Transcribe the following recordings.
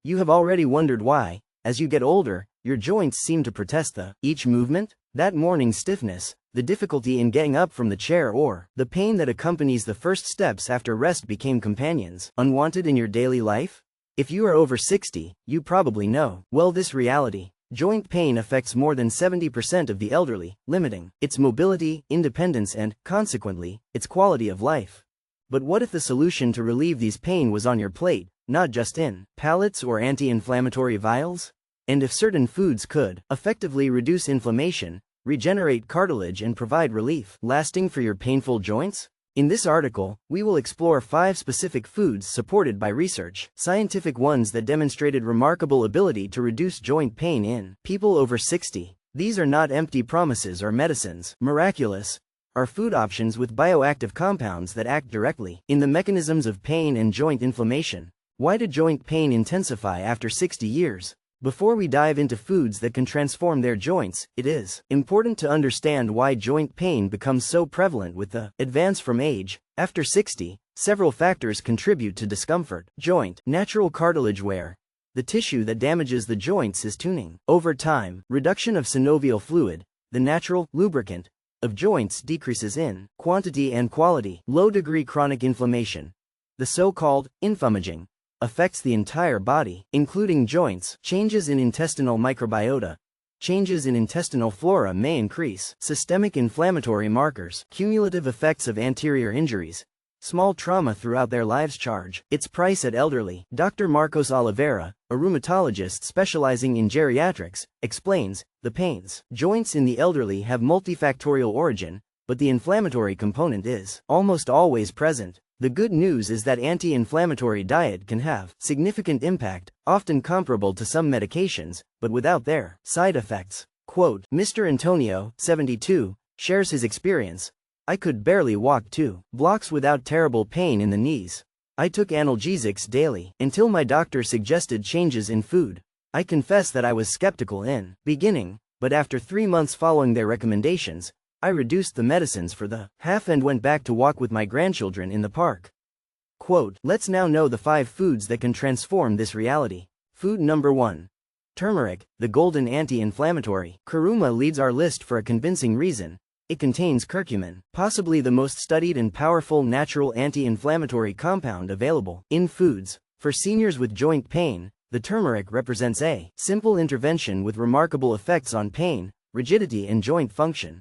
You have already wondered why, as you get older, your joints seem to protest each movement, that morning stiffness, the difficulty in getting up from the chair, or the pain that accompanies the first steps after rest became companions unwanted in your daily life? If you are over 60, you probably know well this reality. Joint pain affects more than 70% of the elderly, limiting its mobility, independence and, consequently, its quality of life. But what if the solution to relieve these pain was on your plate, not just in pellets or anti-inflammatory vials? And if certain foods could effectively reduce inflammation, regenerate cartilage and provide relief lasting for your painful joints? In this article, we will explore 5 specific foods supported by research, scientific ones that demonstrated remarkable ability to reduce joint pain in people over 60. These are not empty promises or medicines. Miraculous are food options with bioactive compounds that act directly in the mechanisms of pain and joint inflammation. Why did joint pain intensify after 60 years? Before we dive into foods that can transform their joints, it is important to understand why joint pain becomes so prevalent with the advance from age. After 60, several factors contribute to discomfort. Joint, natural cartilage wear. The tissue that damages the joints is tuning. Over time, reduction of synovial fluid, the natural lubricant of joints, decreases in quantity and quality. Low-degree chronic inflammation, the so-called inflammaging, affects the entire body, including joints. Changes in intestinal microbiota. Changes in intestinal flora may increase systemic inflammatory markers. Cumulative effects of anterior injuries. Small trauma throughout their lives charge its price at elderly. Dr. Marcos Oliveira, a rheumatologist specializing in geriatrics, explains, the pains joints in the elderly have multifactorial origin, but the inflammatory component is almost always present. The good news is that anti-inflammatory diet can have significant impact, often comparable to some medications, but without their side effects. Quote, Mr. Antonio, 72, shares his experience. I could barely walk 2 blocks without terrible pain in the knees. I took analgesics daily, until my doctor suggested changes in food. I confess that I was skeptical in beginning, but after 3 months following their recommendations, I reduced the medicines for the half and went back to walk with my grandchildren in the park. Quote, let's now know the 5 foods that can transform this reality. Food number 1. Turmeric, the golden anti-inflammatory. Kuruma leads our list for a convincing reason. It contains curcumin, possibly the most studied and powerful natural anti-inflammatory compound available in foods. For seniors with joint pain, the turmeric represents a simple intervention with remarkable effects on pain, rigidity and joint function.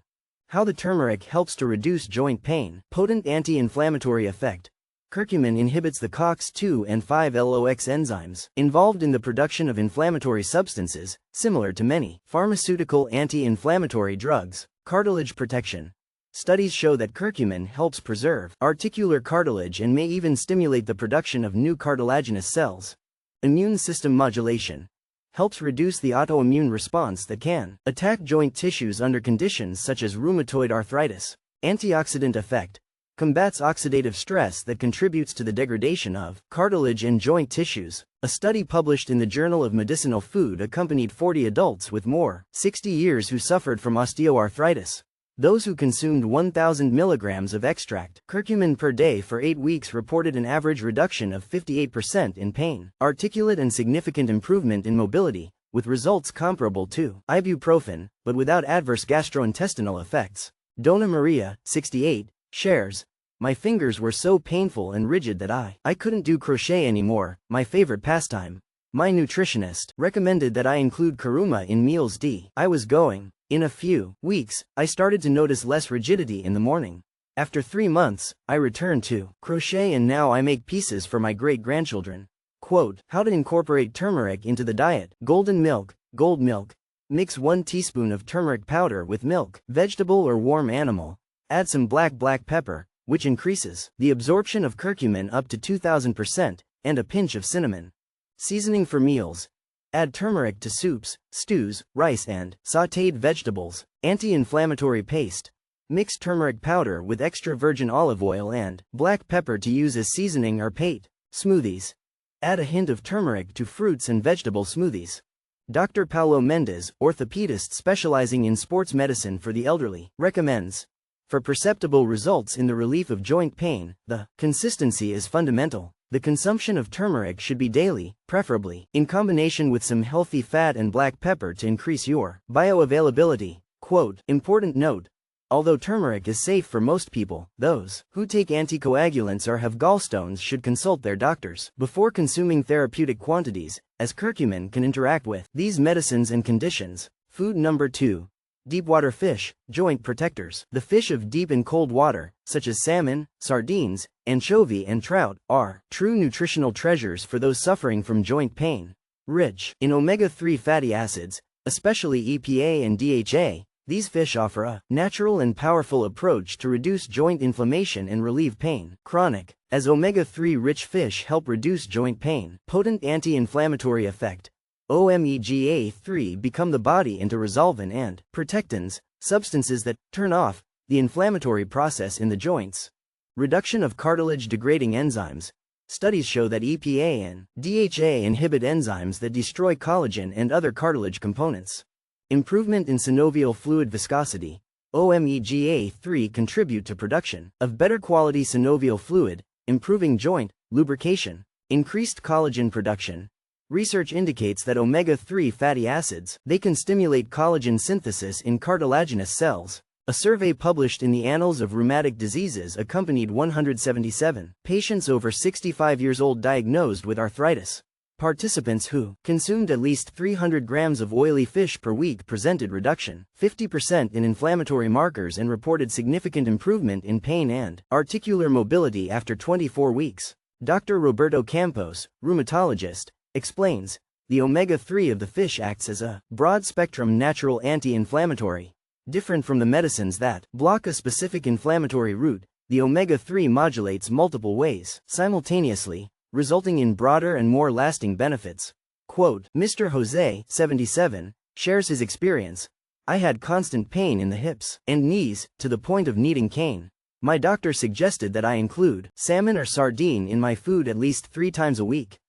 How the turmeric helps to reduce joint pain. Potent anti-inflammatory effect. Curcumin inhibits the COX-2 and 5-LOX enzymes involved in the production of inflammatory substances, similar to many pharmaceutical anti-inflammatory drugs. Cartilage protection. Studies show that curcumin helps preserve articular cartilage and may even stimulate the production of new cartilaginous cells. Immune system modulation. Helps reduce the autoimmune response that can attack joint tissues under conditions such as rheumatoid arthritis. Antioxidant effect. Combats oxidative stress that contributes to the degradation of cartilage and joint tissues. A study published in the Journal of Medicinal Food accompanied 40 adults with more 60 years who suffered from osteoarthritis. Those who consumed 1,000 milligrams of extract curcumin per day for 8 weeks reported an average reduction of 58% in pain, articulate and significant improvement in mobility, with results comparable to ibuprofen, but without adverse gastrointestinal effects. Donna Maria, 68, shares, my fingers were so painful and rigid that I couldn't do crochet anymore, my favorite pastime. My nutritionist recommended that I include kuruma in meals. I was going. In a few weeks, I started to notice less rigidity in the morning. After 3 months, I returned to crochet and now I make pieces for my great-grandchildren. Quote, how to incorporate turmeric into the diet. Golden milk, gold milk. Mix 1 teaspoon of turmeric powder with milk, vegetable or warm animal. Add some black pepper, which increases the absorption of curcumin up to 2000%, and a pinch of cinnamon. Seasoning for meals. Add turmeric to soups, stews, rice and sautéed vegetables. Anti-inflammatory paste. Mix turmeric powder with extra virgin olive oil and black pepper to use as seasoning or pate. Smoothies. Add a hint of turmeric to fruits and vegetable smoothies. Dr. Paulo Mendes, orthopedist specializing in sports medicine for the elderly, recommends. For perceptible results in the relief of joint pain, the consistency is fundamental. The consumption of turmeric should be daily, preferably in combination with some healthy fat and black pepper to increase your bioavailability. Quote, important note. Although turmeric is safe for most people, those who take anticoagulants or have gallstones should consult their doctors before consuming therapeutic quantities, as curcumin can interact with these medicines and conditions. Food number 2. Deepwater fish, joint protectors. The fish of deep and cold water, such as salmon, sardines, anchovy and trout, are true nutritional treasures for those suffering from joint pain. Rich in omega-3 fatty acids, especially EPA and DHA, these fish offer a natural and powerful approach to reduce joint inflammation and relieve pain. Chronic, as omega-3 rich fish help reduce joint pain. Potent anti-inflammatory effect. Omega-3 become the body into resolvin and protectins, substances that turn off the inflammatory process in the joints. Reduction of cartilage-degrading enzymes. Studies show that EPA and DHA inhibit enzymes that destroy collagen and other cartilage components. Improvement in synovial fluid viscosity. Omega-3 contribute to production of better quality synovial fluid, improving joint lubrication. Increased collagen production. Research indicates that omega-3 fatty acids, they can stimulate collagen synthesis in cartilaginous cells. A survey published in the Annals of Rheumatic Diseases accompanied 177 patients over 65 years old diagnosed with arthritis. Participants who consumed at least 300 grams of oily fish per week presented reduction 50% in inflammatory markers and reported significant improvement in pain and articular mobility after 24 weeks. Dr. Roberto Campos, rheumatologist, explains, the omega-3 of the fish acts as a broad-spectrum natural anti-inflammatory. Different from the medicines that block a specific inflammatory route, the omega-3 modulates multiple ways simultaneously, resulting in broader and more lasting benefits. Quote, Mr. Jose, 77, shares his experience. I had constant pain in the hips and knees, to the point of needing cane. My doctor suggested that I include salmon or sardine in my food at least 3 times a week.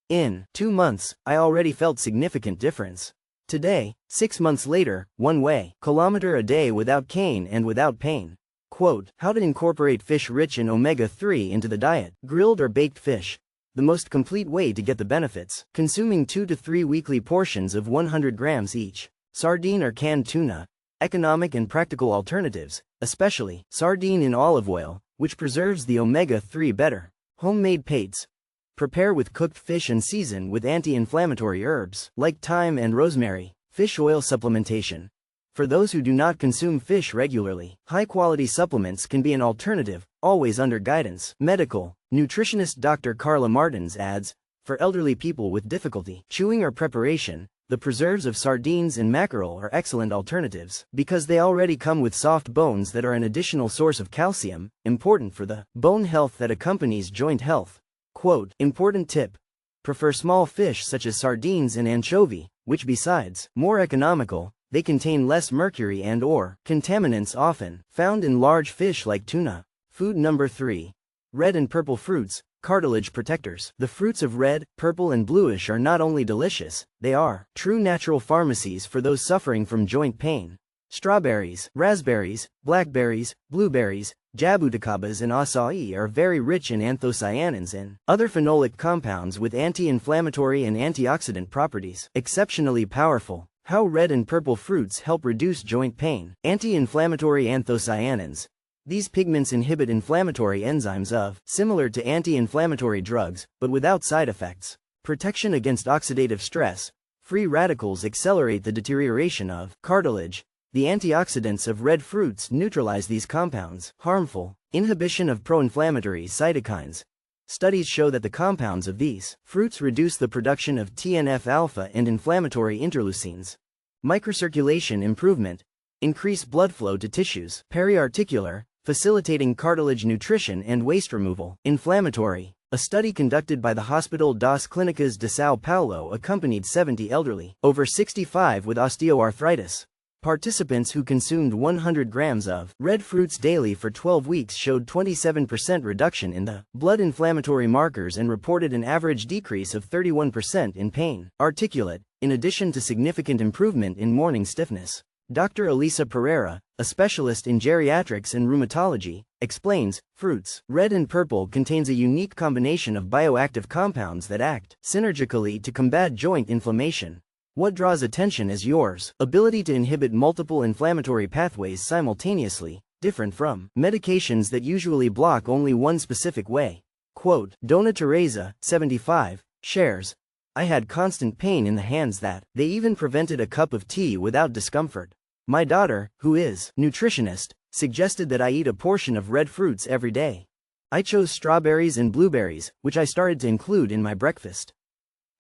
In 2 months, I already felt significant difference. Today, 6 months later, 1 kilometer a day without cane and without pain. Quote, how to incorporate fish rich in omega-3 into the diet. Grilled or baked fish. The most complete way to get the benefits. Consuming 2 to 3 weekly portions of 100 grams each. Sardine or canned tuna. Economic and practical alternatives, especially sardine in olive oil, which preserves the omega-3 better. Homemade pates. Prepare with cooked fish and season with anti-inflammatory herbs, like thyme and rosemary. Fish oil supplementation. For those who do not consume fish regularly, high-quality supplements can be an alternative, always under guidance. Medical. Nutritionist Dr. Carla Martins adds, for elderly people with difficulty chewing or preparation, the preserves of sardines and mackerel are excellent alternatives, because they already come with soft bones that are an additional source of calcium, important for the bone health that accompanies joint health. Quote, important tip. Prefer small fish such as sardines and anchovy, which besides more economical, they contain less mercury and or contaminants often found in large fish like tuna. Food number 3. Red and purple fruits, cartilage protectors. The fruits of red, purple and bluish are not only delicious, they are true natural pharmacies for those suffering from joint pain. Strawberries, raspberries, blackberries, blueberries, jabuticabas and acai are very rich in anthocyanins and other phenolic compounds with anti-inflammatory and antioxidant properties. Exceptionally powerful. How red and purple fruits help reduce joint pain. Anti-inflammatory anthocyanins. These pigments inhibit inflammatory enzymes similar to anti-inflammatory drugs, but without side effects. Protection against oxidative stress. Free radicals accelerate the deterioration of cartilage. The antioxidants of red fruits neutralize these compounds. Harmful. Inhibition of pro-inflammatory cytokines. Studies show that the compounds of these fruits reduce the production of TNF-alpha and inflammatory interleukins. Microcirculation improvement. Increase blood flow to tissues. Periarticular, facilitating cartilage nutrition and waste removal. Inflammatory. A study conducted by the Hospital das Clínicas de São Paulo accompanied 70 elderly over 65 with osteoarthritis. Participants who consumed 100 grams of red fruits daily for 12 weeks showed 27% reduction in the blood inflammatory markers and reported an average decrease of 31% in pain. Articulate, in addition to significant improvement in morning stiffness. Dr. Elisa Pereira, a specialist in geriatrics and rheumatology, explains, fruits, red and purple, contains a unique combination of bioactive compounds that act synergically to combat joint inflammation. What draws attention is yours ability to inhibit multiple inflammatory pathways simultaneously, different from medications that usually block only one specific way. Quote, Donna Teresa, 75, shares, I had constant pain in the hands that they even prevented a cup of tea without discomfort. My daughter, who is nutritionist, suggested that I eat a portion of red fruits every day. I chose strawberries and blueberries, which I started to include in my breakfast.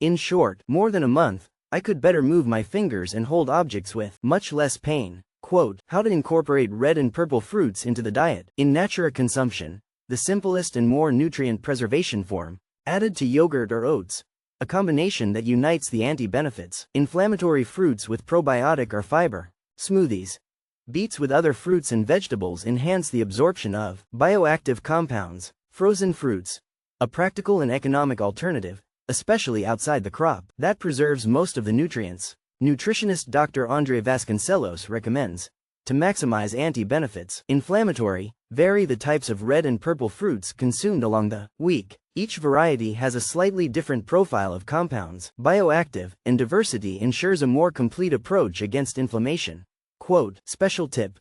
In short, more than a month, I could better move my fingers and hold objects with much less pain. Quote, how to incorporate red and purple fruits into the diet. In Natura consumption, the simplest and more nutrient preservation form, added to yogurt or oats, a combination that unites the anti-benefits, inflammatory fruits with probiotic or fiber, smoothies. Beets with other fruits and vegetables enhance the absorption of bioactive compounds, frozen fruits, a practical and economic alternative, especially outside the crop, that preserves most of the nutrients. Nutritionist Dr. Andre Vasconcelos recommends, to maximize anti-benefits, inflammatory, vary the types of red and purple fruits consumed along the week. Each variety has a slightly different profile of compounds, bioactive, and diversity ensures a more complete approach against inflammation. Quote, special tip.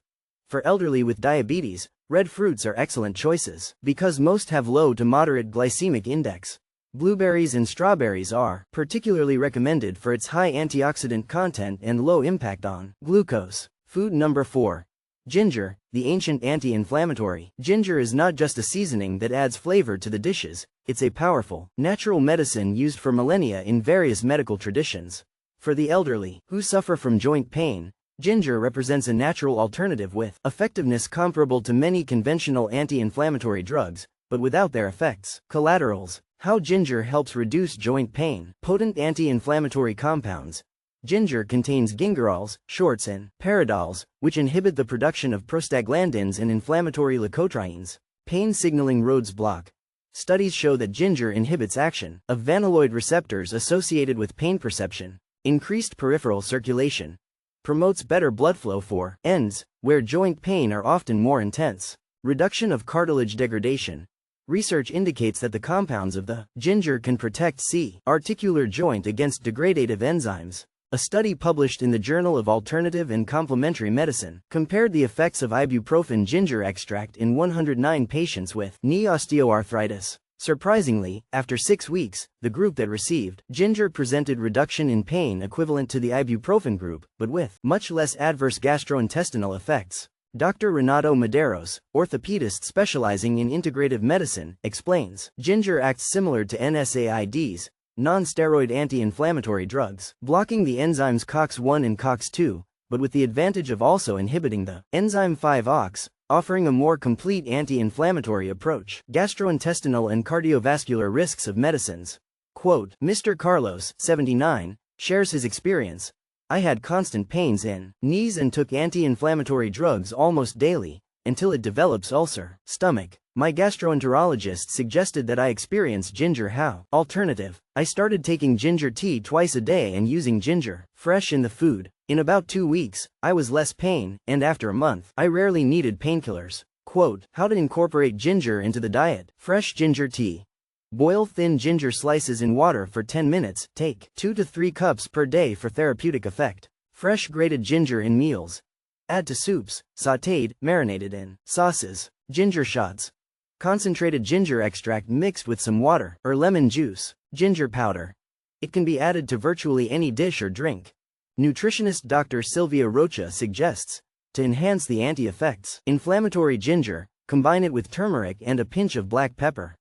For elderly with diabetes, red fruits are excellent choices, because most have low to moderate glycemic index. Blueberries and strawberries are particularly recommended for its high antioxidant content and low impact on glucose. Food number 4. Ginger, the ancient anti-inflammatory. Ginger is not just a seasoning that adds flavor to the dishes, it's a powerful, natural medicine used for millennia in various medical traditions. For the elderly, who suffer from joint pain, ginger represents a natural alternative with effectiveness comparable to many conventional anti-inflammatory drugs, but without their effects. Collaterals. How ginger helps reduce joint pain. Potent anti-inflammatory compounds. Ginger contains gingerols, shorts and pyridols, which inhibit the production of prostaglandins and inflammatory leukotrienes. Pain signaling roads block. Studies show that ginger inhibits action of vanilloid receptors associated with pain perception, increased peripheral circulation, promotes better blood flow for ends, where joint pain are often more intense. Reduction of cartilage degradation. Research indicates that the compounds of the ginger can protect articular joint against degradative enzymes. A study published in the Journal of Alternative and Complementary Medicine compared the effects of ibuprofen ginger extract in 109 patients with knee osteoarthritis. Surprisingly, after 6 weeks, the group that received ginger presented reduction in pain equivalent to the ibuprofen group, but with much less adverse gastrointestinal effects. Dr. Renato Medeiros, orthopedist specializing in integrative medicine, explains, ginger acts similar to NSAIDs, non-steroid anti-inflammatory drugs, blocking the enzymes COX-1 and COX-2, but with the advantage of also inhibiting the enzyme 5-OX, offering a more complete anti-inflammatory approach. Gastrointestinal and cardiovascular risks of medicines. Quote, Mr. Carlos, 79, shares his experience. I had constant pains in knees and took anti-inflammatory drugs almost daily, until it develops ulcer, stomach. My gastroenterologist suggested that I experience ginger how alternative. I started taking ginger tea twice a day and using ginger fresh in the food. In about 2 weeks, I was less pain, and after a month, I rarely needed painkillers. Quote, how to incorporate ginger into the diet. Fresh ginger tea. Boil thin ginger slices in water for 10 minutes, take 2 to 3 cups per day for therapeutic effect. Fresh grated ginger in meals. Add to soups, sautéed, marinated in sauces. Ginger shots. Concentrated ginger extract mixed with some water or lemon juice. Ginger powder. It can be added to virtually any dish or drink. Nutritionist Dr. Sylvia Rocha suggests, to enhance the anti-effects, inflammatory ginger, combine it with turmeric and a pinch of black pepper.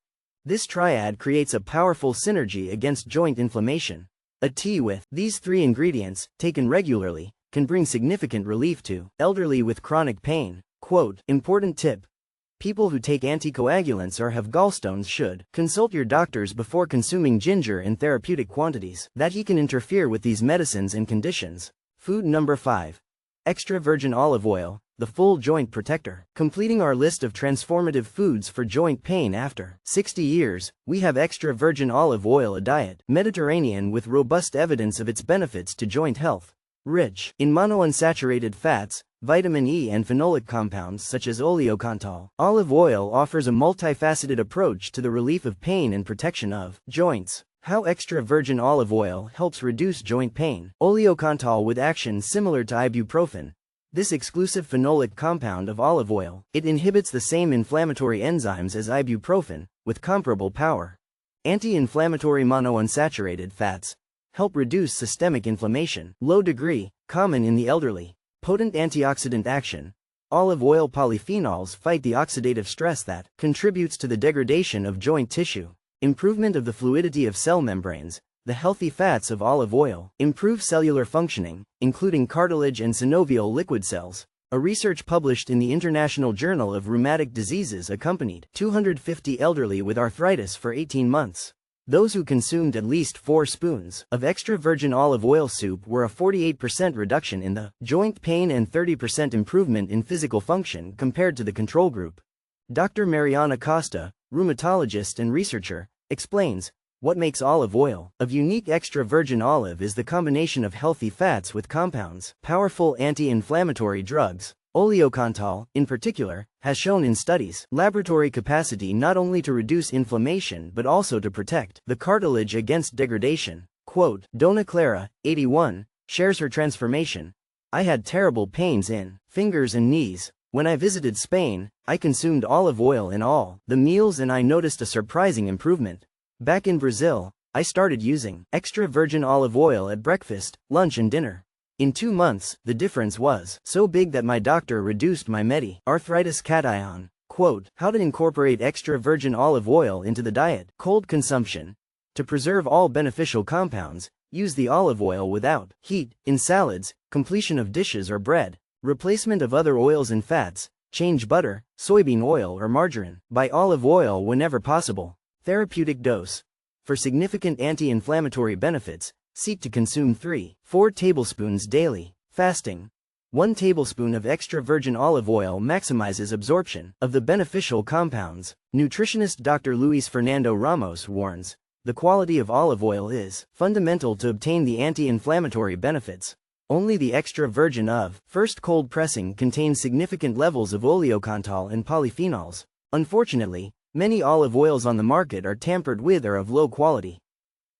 This triad creates a powerful synergy against joint inflammation. A tea with these 3 ingredients, taken regularly, can bring significant relief to elderly with chronic pain. Quote, important tip. People who take anticoagulants or have gallstones should consult your doctors before consuming ginger in therapeutic quantities, that he can interfere with these medicines and conditions. Food number 5. Extra virgin olive oil, the full joint protector. Completing our list of transformative foods for joint pain after 60 years, we have extra virgin olive oil, a diet Mediterranean with robust evidence of its benefits to joint health. Rich in monounsaturated fats, vitamin E and phenolic compounds such as oleocantal. Olive oil offers a multifaceted approach to the relief of pain and protection of joints. How extra virgin olive oil helps reduce joint pain. Oleocantal with action similar to ibuprofen. This exclusive phenolic compound of olive oil, it inhibits the same inflammatory enzymes as ibuprofen, with comparable power. Anti-inflammatory monounsaturated fats help reduce systemic inflammation. Low degree, common in the elderly. Potent antioxidant action. Olive oil polyphenols fight the oxidative stress that contributes to the degradation of joint tissue. Improvement of the fluidity of cell membranes. The healthy fats of olive oil improve cellular functioning, including cartilage and synovial liquid cells. A research published in the International Journal of Rheumatic Diseases accompanied 250 elderly with arthritis for 18 months. Those who consumed at least 4 spoons of extra virgin olive oil soup were a 48% reduction in the joint pain and 30% improvement in physical function compared to the control group. Dr. Mariana Costa, rheumatologist and researcher, explains, what makes olive oil of unique extra virgin olive is the combination of healthy fats with compounds, powerful anti-inflammatory drugs. Oleocantal, in particular, has shown in studies laboratory capacity not only to reduce inflammation but also to protect the cartilage against degradation. Quote, Donna Clara, 81, shares her transformation. I had terrible pains in fingers and knees. When I visited Spain, I consumed olive oil in all the meals and I noticed a surprising improvement. Back in Brazil, I started using extra virgin olive oil at breakfast, lunch and dinner. In 2 months, the difference was so big that my doctor reduced my arthritis cation. Quote, how to incorporate extra virgin olive oil into the diet. Cold consumption. To preserve all beneficial compounds, use the olive oil without heat, in salads, completion of dishes or bread. Replacement of other oils and fats, change butter, soybean oil or margarine. Buy olive oil whenever possible. Therapeutic dose. For significant anti-inflammatory benefits, seek to consume 3-4 tablespoons daily. Fasting. 1 tablespoon of extra virgin olive oil maximizes absorption of the beneficial compounds. Nutritionist Dr. Luis Fernando Ramos warns, the quality of olive oil is fundamental to obtain the anti-inflammatory benefits. Only the extra virgin of first cold pressing contains significant levels of oleocantal and polyphenols. Unfortunately, many olive oils on the market are tampered with or of low quality.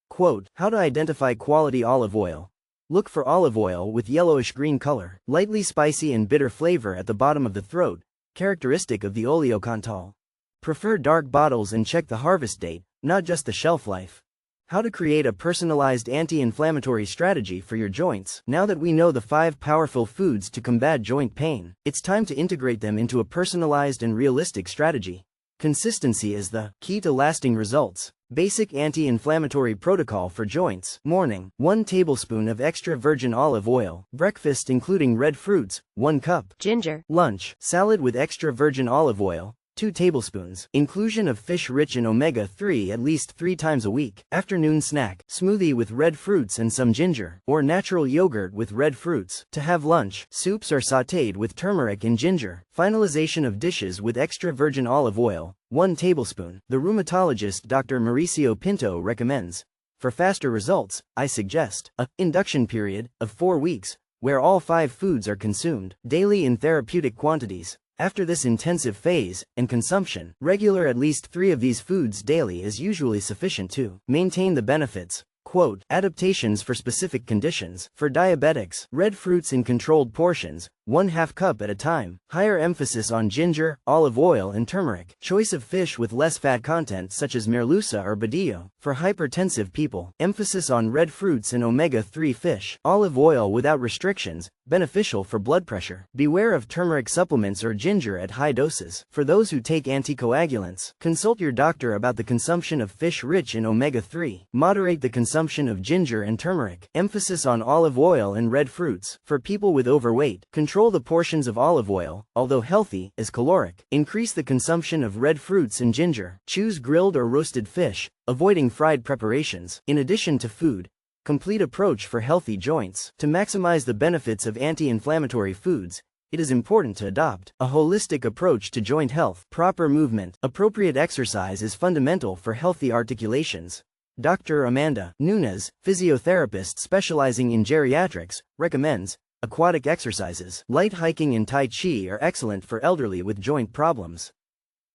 Quote, how to identify quality olive oil. Look for olive oil with yellowish-green color, lightly spicy and bitter flavor at the bottom of the throat, characteristic of the oleocantal. Prefer dark bottles and check the harvest date, not just the shelf life. How to create a personalized anti-inflammatory strategy for your joints. Now that we know the 5 powerful foods to combat joint pain, it's time to integrate them into a personalized and realistic strategy. Consistency is the key to lasting results. Basic anti-inflammatory protocol for joints. Morning, 1 tablespoon of extra virgin olive oil. Breakfast including red fruits, 1 cup. Ginger. Lunch, salad with extra virgin olive oil, 2 tablespoons. Inclusion of fish rich in omega-3 at least 3 times a week. Afternoon snack, smoothie with red fruits and some ginger, or natural yogurt with red fruits. To have lunch, soups are sautéed with turmeric and ginger. Finalization of dishes with extra virgin olive oil, 1 tablespoon. The rheumatologist Dr. Mauricio Pinto recommends. For faster results, I suggest a induction period of 4 weeks, where all 5 foods are consumed daily in therapeutic quantities. After this intensive phase and consumption, regular at least 3 of these foods daily is usually sufficient to maintain the benefits. Quote, adaptations for specific conditions. For diabetics, red fruits in controlled portions, 1/2 cup at a time. Higher emphasis on ginger, olive oil and turmeric. Choice of fish with less fat content such as merluza or badillo. For hypertensive people, emphasis on red fruits and omega-3 fish. Olive oil without restrictions, beneficial for blood pressure. Beware of turmeric supplements or ginger at high doses. For those who take anticoagulants, consult your doctor about the consumption of fish rich in omega-3. Moderate the consumption of ginger and turmeric. Emphasis on olive oil and red fruits. For people with overweight, control the portions of olive oil, although healthy, is caloric. Increase the consumption of red fruits and ginger. Choose grilled or roasted fish, avoiding fried preparations. In addition to food, complete approach for healthy joints. To maximize the benefits of anti-inflammatory foods, it is important to adopt a holistic approach to joint health. Proper movement, appropriate exercise is fundamental for healthy articulations. Dr. Amanda Nunes, physiotherapist specializing in geriatrics, recommends aquatic exercises. Light hiking and Tai Chi are excellent for elderly with joint problems.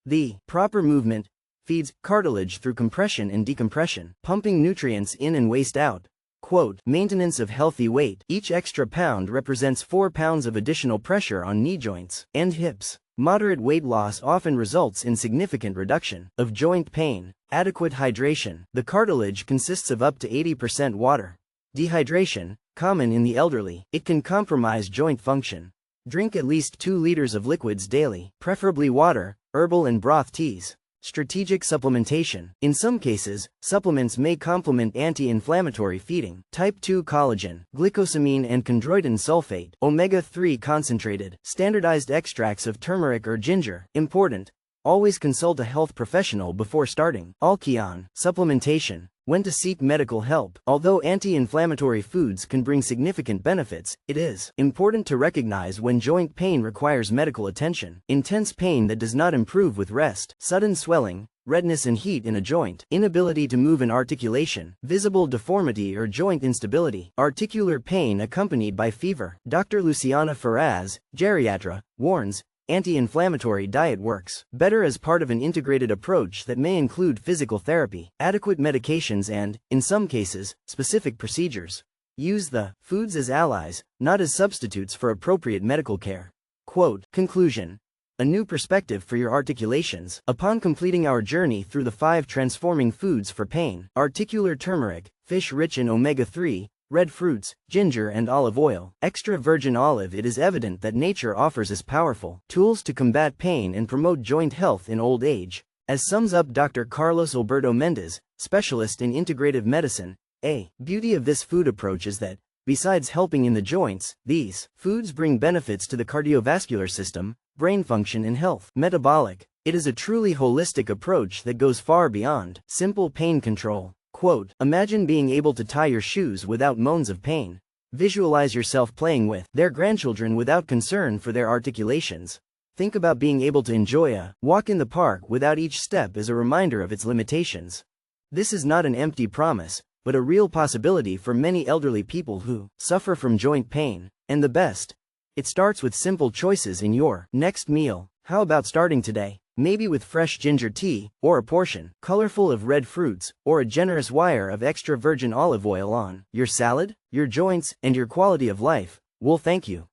The proper movement feeds cartilage through compression and decompression, pumping nutrients in and waste out. Quote, maintenance of healthy weight. Each extra pound represents 4 pounds of additional pressure on knee joints and hips. Moderate weight loss often results in significant reduction of joint pain. Adequate hydration. The cartilage consists of up to 80% water. Dehydration, common in the elderly, it can compromise joint function. Drink at least 2 liters of liquids daily, preferably water, herbal and broth teas. Strategic supplementation. In some cases, supplements may complement anti-inflammatory feeding. Type 2 collagen, glycosamine and chondroitin sulfate, omega-3 concentrated, standardized extracts of turmeric or ginger. Important. Always consult a health professional before starting. Alkion, supplementation. When to seek medical help. Although anti-inflammatory foods can bring significant benefits, it is important to recognize when joint pain requires medical attention. Intense pain that does not improve with rest. Sudden swelling, redness and heat in a joint. Inability to move in articulation. Visible deformity or joint instability. Articular pain accompanied by fever. Dr. Luciana Ferraz, geriatra, warns, anti-inflammatory diet works better as part of an integrated approach that may include physical therapy, adequate medications and, in some cases, specific procedures. Use the foods as allies, not as substitutes for appropriate medical care. Quote, conclusion. A new perspective for your articulations. Upon completing our journey through the 5 transforming foods for pain, articular turmeric, fish rich in omega-3, red fruits, ginger and olive oil, extra virgin olive, it is evident that nature offers us powerful tools to combat pain and promote joint health in old age. As sums up Dr. Carlos Alberto Mendez, specialist in integrative medicine, a beauty of this food approach is that, besides helping in the joints, these foods bring benefits to the cardiovascular system, brain function and health. Metabolic. It is a truly holistic approach that goes far beyond simple pain control. Quote, imagine being able to tie your shoes without moans of pain. Visualize yourself playing with their grandchildren without concern for their articulations. Think about being able to enjoy a walk in the park without each step as a reminder of its limitations. This is not an empty promise, but a real possibility for many elderly people who suffer from joint pain. And the best? It starts with simple choices in your next meal. How about starting today? Maybe with fresh ginger tea, or a portion colorful of red fruits, or a generous wire of extra virgin olive oil on your salad. Your joints and your quality of life will thank you.